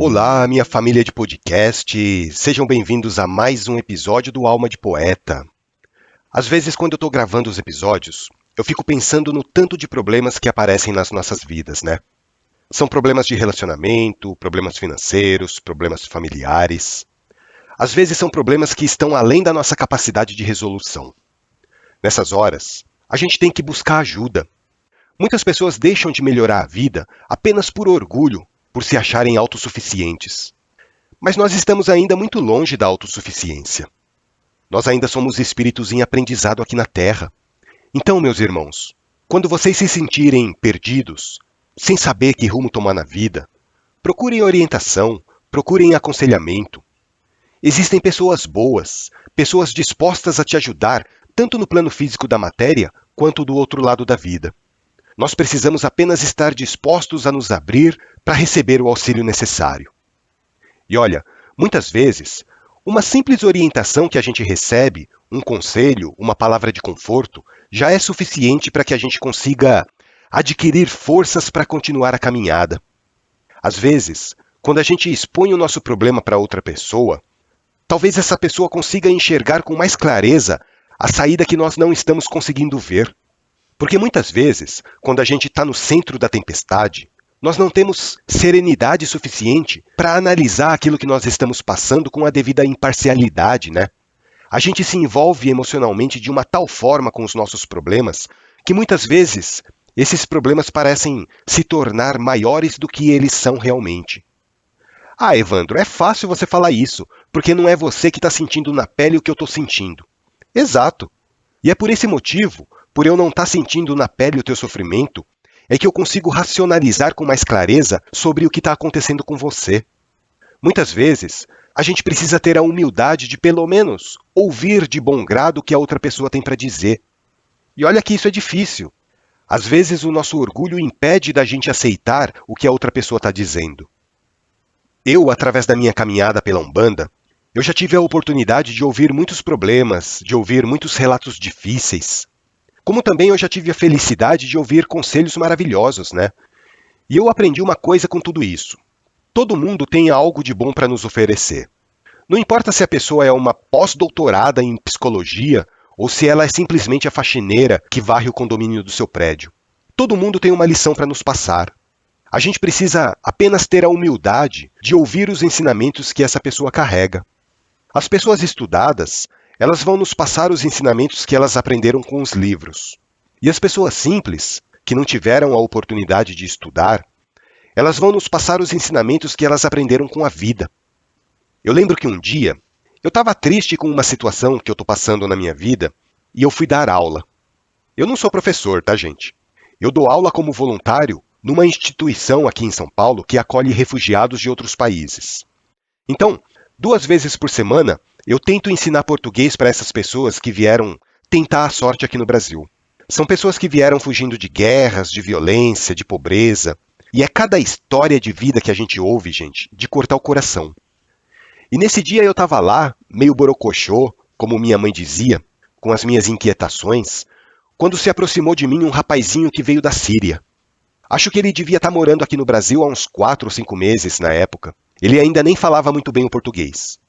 Olá, minha família de podcast, sejam bem-vindos a mais um episódio do Alma de Poeta. Às vezes, quando eu estou gravando os episódios, eu fico pensando no tanto de problemas que aparecem nas nossas vidas, né? São problemas de relacionamento, problemas financeiros, problemas familiares. Às vezes são problemas que estão além da nossa capacidade de resolução. Nessas horas, a gente tem que buscar ajuda. Muitas pessoas deixam de melhorar a vida apenas por orgulho, por se acharem autossuficientes. Mas nós estamos ainda muito longe da autossuficiência. Nós ainda somos espíritos em aprendizado aqui na Terra. Então, meus irmãos, quando vocês se sentirem perdidos, sem saber que rumo tomar na vida, procurem orientação, procurem aconselhamento. Existem pessoas boas, pessoas dispostas a te ajudar, tanto no plano físico da matéria, quanto do outro lado da vida. Nós precisamos apenas estar dispostos a nos abrir para receber o auxílio necessário. E olha, muitas vezes, uma simples orientação que a gente recebe, um conselho, uma palavra de conforto, já é suficiente para que a gente consiga adquirir forças para continuar a caminhada. Às vezes, quando a gente expõe o nosso problema para outra pessoa, talvez essa pessoa consiga enxergar com mais clareza a saída que nós não estamos conseguindo ver. Porque muitas vezes, quando a gente está no centro da tempestade, nós não temos serenidade suficiente para analisar aquilo que nós estamos passando com a devida imparcialidade, né? A gente se envolve emocionalmente de uma tal forma com os nossos problemas que muitas vezes esses problemas parecem se tornar maiores do que eles são realmente. Ah, Evandro, é fácil você falar isso, porque não é você que está sentindo na pele o que eu estou sentindo. Exato. E é por esse motivo, por eu não estar sentindo na pele o teu sofrimento, é que eu consigo racionalizar com mais clareza sobre o que está acontecendo com você. Muitas vezes, a gente precisa ter a humildade de, pelo menos, ouvir de bom grado o que a outra pessoa tem para dizer. E olha que isso é difícil. Às vezes, o nosso orgulho impede da gente aceitar o que a outra pessoa está dizendo. Eu, através da minha caminhada pela Umbanda, eu já tive a oportunidade de ouvir muitos problemas, de ouvir muitos relatos difíceis. Como também eu já tive a felicidade de ouvir conselhos maravilhosos, né? E eu aprendi uma coisa com tudo isso. Todo mundo tem algo de bom para nos oferecer. Não importa se a pessoa é uma pós-doutorada em psicologia ou se ela é simplesmente a faxineira que varre o condomínio do seu prédio. Todo mundo tem uma lição para nos passar. A gente precisa apenas ter a humildade de ouvir os ensinamentos que essa pessoa carrega. As pessoas estudadas, elas vão nos passar os ensinamentos que elas aprenderam com os livros. E as pessoas simples, que não tiveram a oportunidade de estudar, elas vão nos passar os ensinamentos que elas aprenderam com a vida. Eu lembro que um dia, eu estava triste com uma situação que eu estou passando na minha vida e eu fui dar aula. Eu não sou professor, tá, gente? Eu dou aula como voluntário numa instituição aqui em São Paulo que acolhe refugiados de outros países. Então, 2 vezes por semana, eu tento ensinar português para essas pessoas que vieram tentar a sorte aqui no Brasil. São pessoas que vieram fugindo de guerras, de violência, de pobreza. E é cada história de vida que a gente ouve, gente, de cortar o coração. E nesse dia eu estava lá, meio borocochô, como minha mãe dizia, com as minhas inquietações, quando se aproximou de mim um rapazinho que veio da Síria. Acho que ele devia estar morando aqui no Brasil há uns 4 ou 5 meses na época. Ele ainda nem falava muito bem o português.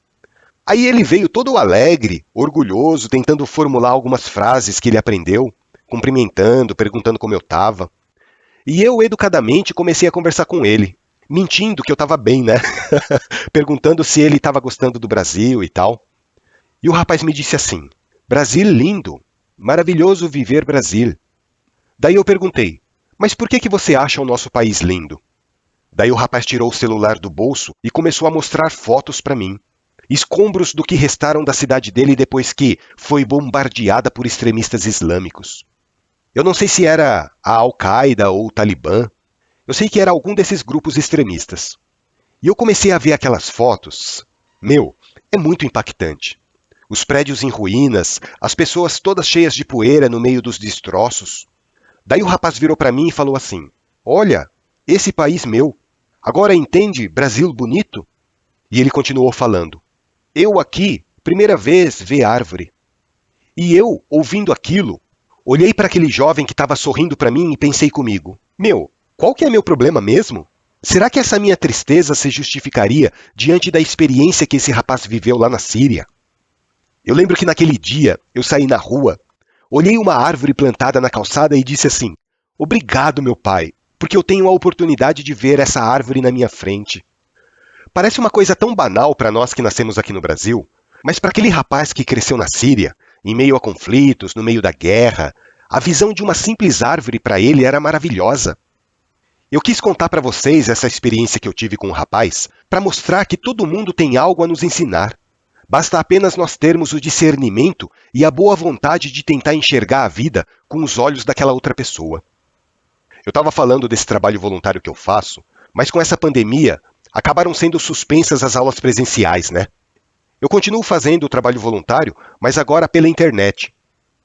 Aí ele veio todo alegre, orgulhoso, tentando formular algumas frases que ele aprendeu, cumprimentando, perguntando como eu estava. E eu, educadamente, comecei a conversar com ele, mentindo que eu estava bem, né? Perguntando se ele estava gostando do Brasil e tal. E o rapaz me disse assim: Brasil lindo, maravilhoso viver Brasil. Daí eu perguntei: mas por que você acha o nosso país lindo? Daí o rapaz tirou o celular do bolso e começou a mostrar fotos para mim. Escombros do que restaram da cidade dele depois que foi bombardeada por extremistas islâmicos. Eu não sei se era a Al-Qaeda ou o Talibã. Eu sei que era algum desses grupos extremistas. E eu comecei a ver aquelas fotos. Meu, é muito impactante. Os prédios em ruínas, as pessoas todas cheias de poeira no meio dos destroços. Daí o rapaz virou para mim e falou assim: olha, esse país meu, agora entende Brasil bonito? E ele continuou falando: eu aqui, primeira vez, ver árvore. E eu, ouvindo aquilo, olhei para aquele jovem que estava sorrindo para mim e pensei comigo: meu, qual que é meu problema mesmo? Será que essa minha tristeza se justificaria diante da experiência que esse rapaz viveu lá na Síria? Eu lembro que naquele dia eu saí na rua, olhei uma árvore plantada na calçada e disse assim: "Obrigado, meu pai, porque eu tenho a oportunidade de ver essa árvore na minha frente." Parece uma coisa tão banal para nós que nascemos aqui no Brasil, mas para aquele rapaz que cresceu na Síria, em meio a conflitos, no meio da guerra, a visão de uma simples árvore para ele era maravilhosa. Eu quis contar para vocês essa experiência que eu tive com o rapaz para mostrar que todo mundo tem algo a nos ensinar. Basta apenas nós termos o discernimento e a boa vontade de tentar enxergar a vida com os olhos daquela outra pessoa. Eu estava falando desse trabalho voluntário que eu faço, mas com essa pandemia acabaram sendo suspensas as aulas presenciais, né? Eu continuo fazendo o trabalho voluntário, mas agora pela internet.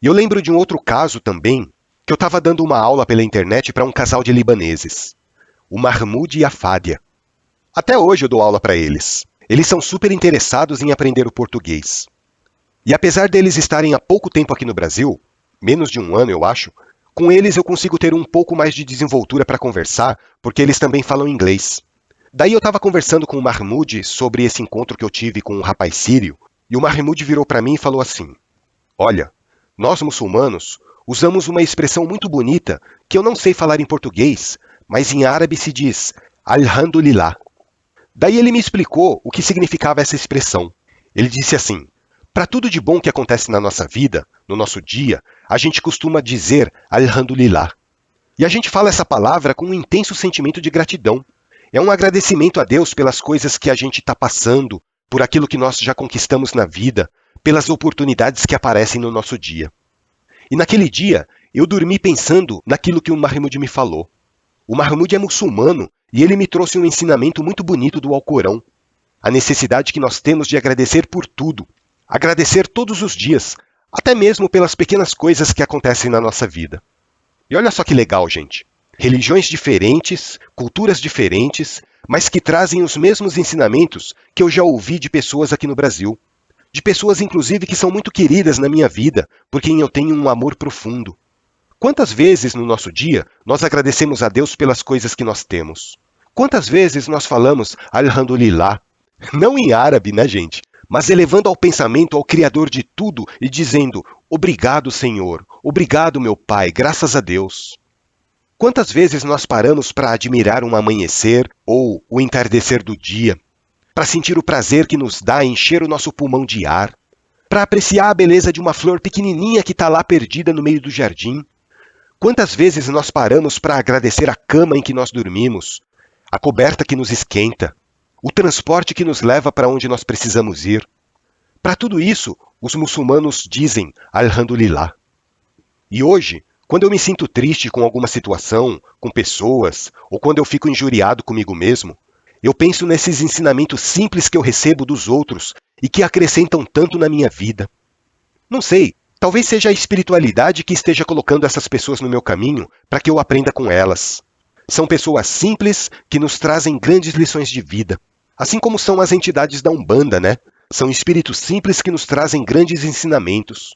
E eu lembro de um outro caso também, que eu estava dando uma aula pela internet para um casal de libaneses, o Mahmoud e a Fádia. Até hoje eu dou aula para eles. Eles são super interessados em aprender o português. E apesar deles estarem há pouco tempo aqui no Brasil, menos de um ano eu acho, com eles eu consigo ter um pouco mais de desenvoltura para conversar, porque eles também falam inglês. Daí eu estava conversando com o Mahmoud sobre esse encontro que eu tive com um rapaz sírio, e o Mahmoud virou para mim e falou assim: "Olha, nós muçulmanos usamos uma expressão muito bonita que eu não sei falar em português, mas em árabe se diz Alhamdulillah." Daí ele me explicou o que significava essa expressão. Ele disse assim: "Para tudo de bom que acontece na nossa vida, no nosso dia, a gente costuma dizer Alhamdulillah. E a gente fala essa palavra com um intenso sentimento de gratidão. É um agradecimento a Deus pelas coisas que a gente está passando, por aquilo que nós já conquistamos na vida, pelas oportunidades que aparecem no nosso dia." E naquele dia, eu dormi pensando naquilo que o Mahmoud me falou. O Mahmoud é muçulmano e ele me trouxe um ensinamento muito bonito do Alcorão. A necessidade que nós temos de agradecer por tudo. Agradecer todos os dias, até mesmo pelas pequenas coisas que acontecem na nossa vida. E olha só que legal, gente. Religiões diferentes, culturas diferentes, mas que trazem os mesmos ensinamentos que eu já ouvi de pessoas aqui no Brasil. De pessoas, inclusive, que são muito queridas na minha vida, por quem eu tenho um amor profundo. Quantas vezes no nosso dia nós agradecemos a Deus pelas coisas que nós temos? Quantas vezes nós falamos Alhamdulillah? Não em árabe, né, gente? Mas elevando ao pensamento ao Criador de tudo e dizendo: "Obrigado, Senhor. Obrigado, meu Pai. Graças a Deus." Quantas vezes nós paramos para admirar um amanhecer ou o entardecer do dia, para sentir o prazer que nos dá encher o nosso pulmão de ar, para apreciar a beleza de uma flor pequenininha que está lá perdida no meio do jardim? Quantas vezes nós paramos para agradecer a cama em que nós dormimos, a coberta que nos esquenta, o transporte que nos leva para onde nós precisamos ir? Para tudo isso, os muçulmanos dizem Alhamdulillah. E hoje, quando eu me sinto triste com alguma situação, com pessoas, ou quando eu fico injuriado comigo mesmo, eu penso nesses ensinamentos simples que eu recebo dos outros e que acrescentam tanto na minha vida. Não sei, talvez seja a espiritualidade que esteja colocando essas pessoas no meu caminho para que eu aprenda com elas. São pessoas simples que nos trazem grandes lições de vida. Assim como são as entidades da Umbanda, né? São espíritos simples que nos trazem grandes ensinamentos.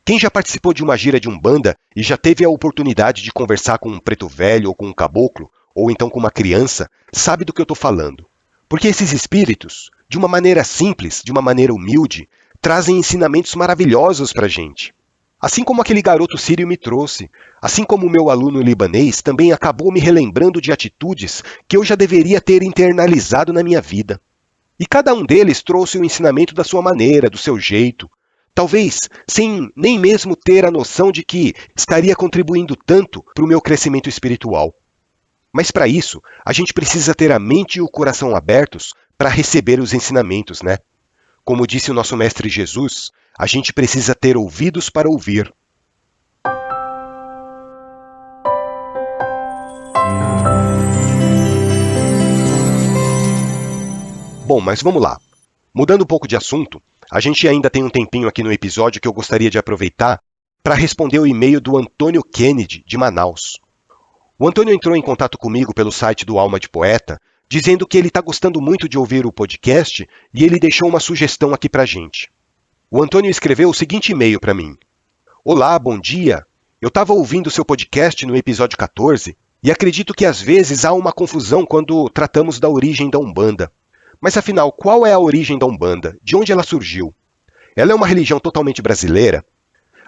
Quem já participou de uma gira de Umbanda e já teve a oportunidade de conversar com um preto velho ou com um caboclo, ou então com uma criança, sabe do que eu estou falando. Porque esses espíritos, de uma maneira simples, de uma maneira humilde, trazem ensinamentos maravilhosos para a gente. Assim como aquele garoto sírio me trouxe, assim como o meu aluno libanês também acabou me relembrando de atitudes que eu já deveria ter internalizado na minha vida. E cada um deles trouxe o ensinamento da sua maneira, do seu jeito, talvez sem nem mesmo ter a noção de que estaria contribuindo tanto para o meu crescimento espiritual. Mas para isso, a gente precisa ter a mente e o coração abertos para receber os ensinamentos, né? Como disse o nosso Mestre Jesus, a gente precisa ter ouvidos para ouvir. Bom, mas vamos lá. Mudando um pouco de assunto, a gente ainda tem um tempinho aqui no episódio que eu gostaria de aproveitar para responder o e-mail do Antônio Kennedy, de Manaus. O Antônio entrou em contato comigo pelo site do Alma de Poeta, dizendo que ele está gostando muito de ouvir o podcast e ele deixou uma sugestão aqui para a gente. O Antônio escreveu o seguinte e-mail para mim. Olá, bom dia. Eu estava ouvindo o seu podcast no episódio 14 E acredito que às vezes há uma confusão quando tratamos da origem da Umbanda. Mas afinal, qual é a origem da Umbanda? De onde ela surgiu? Ela é uma religião totalmente brasileira?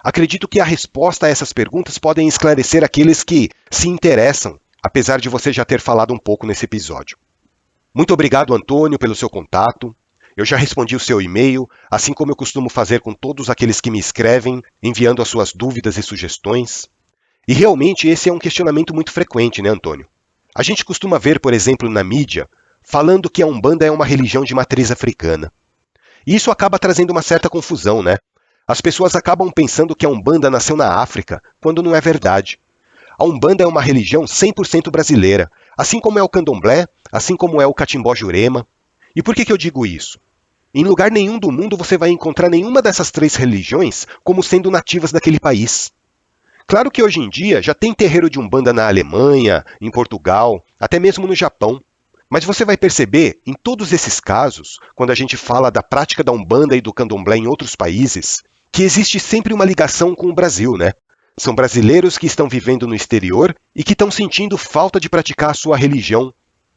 Acredito que a resposta a essas perguntas podem esclarecer aqueles que se interessam, apesar de você já ter falado um pouco nesse episódio. Muito obrigado, Antônio, pelo seu contato. Eu já respondi o seu e-mail, assim como eu costumo fazer com todos aqueles que me escrevem, enviando as suas dúvidas e sugestões. E realmente esse é um questionamento muito frequente, né, Antônio? A gente costuma ver, por exemplo, na mídia, falando que a Umbanda é uma religião de matriz africana. E isso acaba trazendo uma certa confusão, né? As pessoas acabam pensando que a Umbanda nasceu na África, quando não é verdade. A Umbanda é uma religião 100% brasileira, assim como é o Candomblé, assim como é o Catimbó Jurema. E por que eu digo isso? Em lugar nenhum do mundo você vai encontrar nenhuma dessas três religiões como sendo nativas daquele país. Claro que hoje em dia já tem terreiro de Umbanda na Alemanha, em Portugal, até mesmo no Japão. Mas você vai perceber, em todos esses casos, quando a gente fala da prática da Umbanda e do Candomblé em outros países, que existe sempre uma ligação com o Brasil, né? São brasileiros que estão vivendo no exterior e que estão sentindo falta de praticar a sua religião.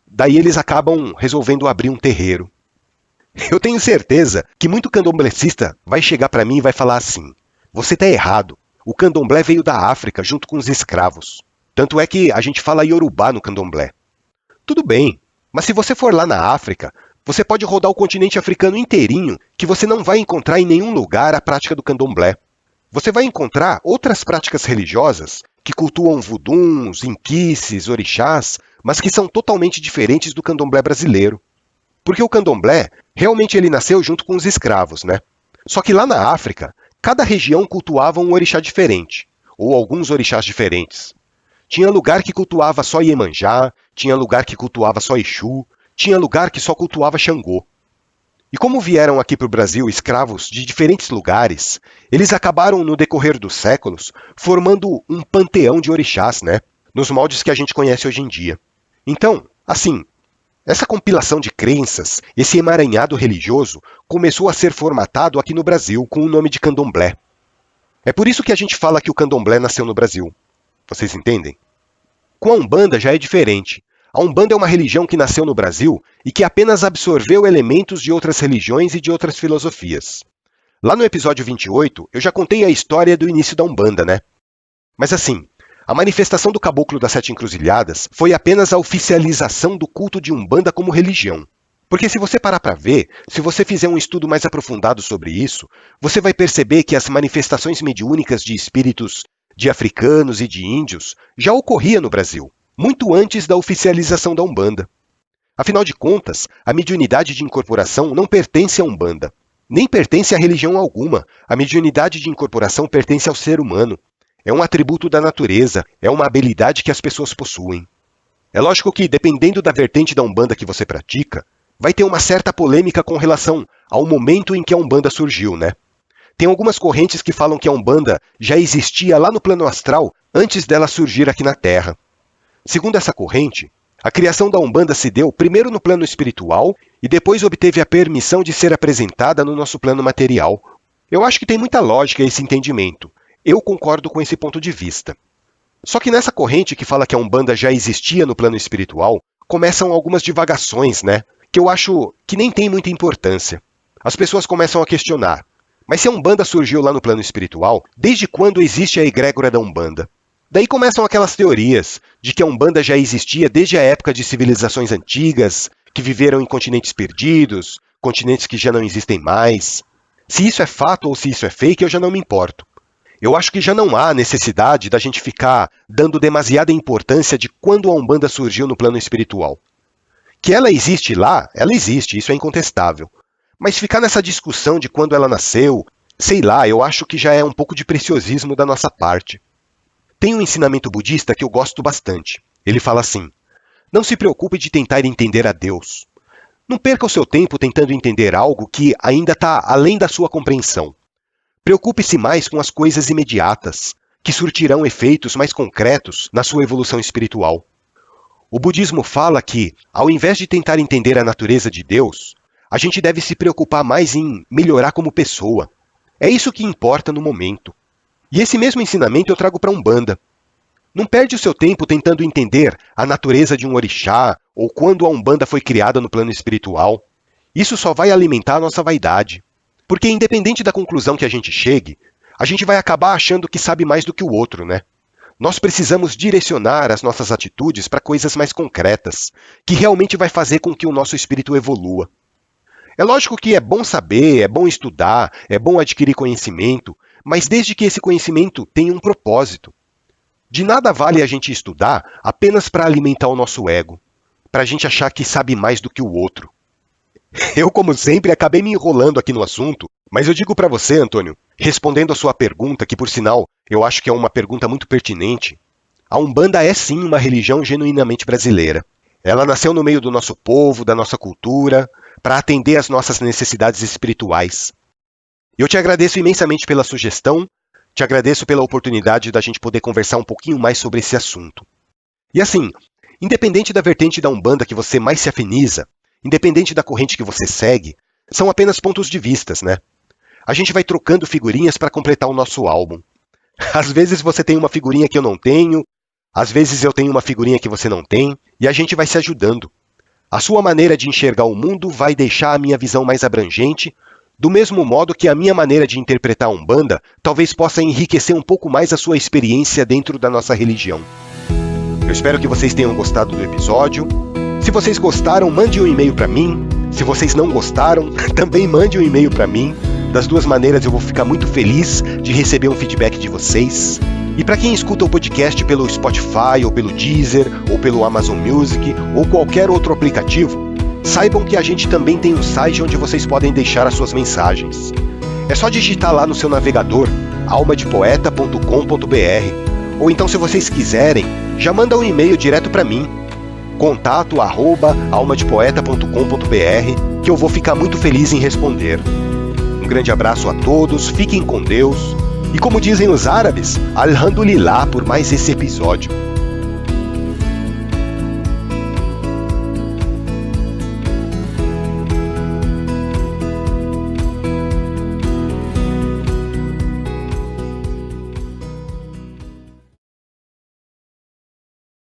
Daí eles acabam resolvendo abrir um terreiro. Eu tenho certeza que muito candomblecista vai chegar para mim e vai falar assim: você está errado. O candomblé veio da África junto com os escravos. Tanto é que a gente fala iorubá no candomblé. Tudo bem, mas se você for lá na África, você pode rodar o continente africano inteirinho que você não vai encontrar em nenhum lugar a prática do candomblé. Você vai encontrar outras práticas religiosas que cultuam vuduns, inquices, orixás, mas que são totalmente diferentes do candomblé brasileiro. Porque o candomblé, realmente ele nasceu junto com os escravos, né? Só que lá na África, cada região cultuava um orixá diferente, ou alguns orixás diferentes. Tinha lugar que cultuava só Iemanjá, tinha lugar que cultuava só Exu, tinha lugar que só cultuava Xangô. E como vieram aqui para o Brasil escravos de diferentes lugares, eles acabaram, no decorrer dos séculos, formando um panteão de orixás, né? Nos moldes que a gente conhece hoje em dia. Então, assim, essa compilação de crenças, esse emaranhado religioso, começou a ser formatado aqui no Brasil com o nome de candomblé. É por isso que a gente fala que o candomblé nasceu no Brasil. Vocês entendem? Com a Umbanda já é diferente. A Umbanda é uma religião que nasceu no Brasil e que apenas absorveu elementos de outras religiões e de outras filosofias. Lá no episódio 28, eu já contei a história do início da Umbanda, né? Mas assim, a manifestação do Caboclo das Sete Encruzilhadas foi apenas a oficialização do culto de Umbanda como religião. Porque se você parar para ver, se você fizer um estudo mais aprofundado sobre isso, você vai perceber que as manifestações mediúnicas de espíritos de africanos e de índios já ocorria no Brasil, muito antes da oficialização da Umbanda. Afinal de contas, a mediunidade de incorporação não pertence à Umbanda, nem pertence a religião alguma. A mediunidade de incorporação pertence ao ser humano. É um atributo da natureza, é uma habilidade que as pessoas possuem. É lógico que, dependendo da vertente da Umbanda que você pratica, vai ter uma certa polêmica com relação ao momento em que a Umbanda surgiu, né? Tem algumas correntes que falam que a Umbanda já existia lá no plano astral antes dela surgir aqui na Terra. Segundo essa corrente, a criação da Umbanda se deu primeiro no plano espiritual e depois obteve a permissão de ser apresentada no nosso plano material. Eu acho que tem muita lógica esse entendimento. Eu concordo com esse ponto de vista. Só que nessa corrente que fala que a Umbanda já existia no plano espiritual, começam algumas divagações, né? Que eu acho que nem tem muita importância. As pessoas começam a questionar: mas se a Umbanda surgiu lá no plano espiritual, desde quando existe a egrégora da Umbanda? Daí começam aquelas teorias de que a Umbanda já existia desde a época de civilizações antigas, que viveram em continentes perdidos, continentes que já não existem mais. Se isso é fato ou se isso é fake, eu já não me importo. Eu acho que já não há necessidade da gente ficar dando demasiada importância de quando a Umbanda surgiu no plano espiritual. Que ela existe lá, ela existe, isso é incontestável. Mas ficar nessa discussão de quando ela nasceu, sei lá, eu acho que já é um pouco de preciosismo da nossa parte. Tem um ensinamento budista que eu gosto bastante. Ele fala assim: não se preocupe de tentar entender a Deus. Não perca o seu tempo tentando entender algo que ainda está além da sua compreensão. Preocupe-se mais com as coisas imediatas, que surtirão efeitos mais concretos na sua evolução espiritual. O budismo fala que, ao invés de tentar entender a natureza de Deus, a gente deve se preocupar mais em melhorar como pessoa. É isso que importa no momento. E esse mesmo ensinamento eu trago para a Umbanda. Não perde o seu tempo tentando entender a natureza de um orixá ou quando a Umbanda foi criada no plano espiritual. Isso só vai alimentar a nossa vaidade. Porque independente da conclusão que a gente chegue, a gente vai acabar achando que sabe mais do que o outro, né? Nós precisamos direcionar as nossas atitudes para coisas mais concretas, que realmente vai fazer com que o nosso espírito evolua. É lógico que é bom saber, é bom estudar, é bom adquirir conhecimento, mas desde que esse conhecimento tenha um propósito. De nada vale a gente estudar apenas para alimentar o nosso ego, para a gente achar que sabe mais do que o outro. Eu, como sempre, acabei me enrolando aqui no assunto, mas eu digo para você, Antônio, respondendo a sua pergunta, que por sinal eu acho que é uma pergunta muito pertinente, a Umbanda é sim uma religião genuinamente brasileira. Ela nasceu no meio do nosso povo, da nossa cultura, para atender às nossas necessidades espirituais. Eu te agradeço imensamente pela sugestão, te agradeço pela oportunidade da gente poder conversar um pouquinho mais sobre esse assunto. E assim, independente da vertente da Umbanda que você mais se afiniza, independente da corrente que você segue, são apenas pontos de vista, né? A gente vai trocando figurinhas para completar o nosso álbum. Às vezes você tem uma figurinha que eu não tenho, às vezes eu tenho uma figurinha que você não tem, e a gente vai se ajudando. A sua maneira de enxergar o mundo vai deixar a minha visão mais abrangente, do mesmo modo que a minha maneira de interpretar a Umbanda talvez possa enriquecer um pouco mais a sua experiência dentro da nossa religião. Eu espero que vocês tenham gostado do episódio. Se vocês gostaram, mande um e-mail para mim. Se vocês não gostaram, também mande um e-mail para mim. Das duas maneiras eu vou ficar muito feliz de receber um feedback de vocês. E para quem escuta o podcast pelo Spotify, ou pelo Deezer, ou pelo Amazon Music, ou qualquer outro aplicativo, saibam que a gente também tem um site onde vocês podem deixar as suas mensagens. É só digitar lá no seu navegador, almadepoeta.com.br. Ou então, se vocês quiserem, já manda um e-mail direto para mim, contato@almadepoeta.com.br, que eu vou ficar muito feliz em responder. Um grande abraço a todos, fiquem com Deus, e como dizem os árabes, Alhamdulillah por mais esse episódio.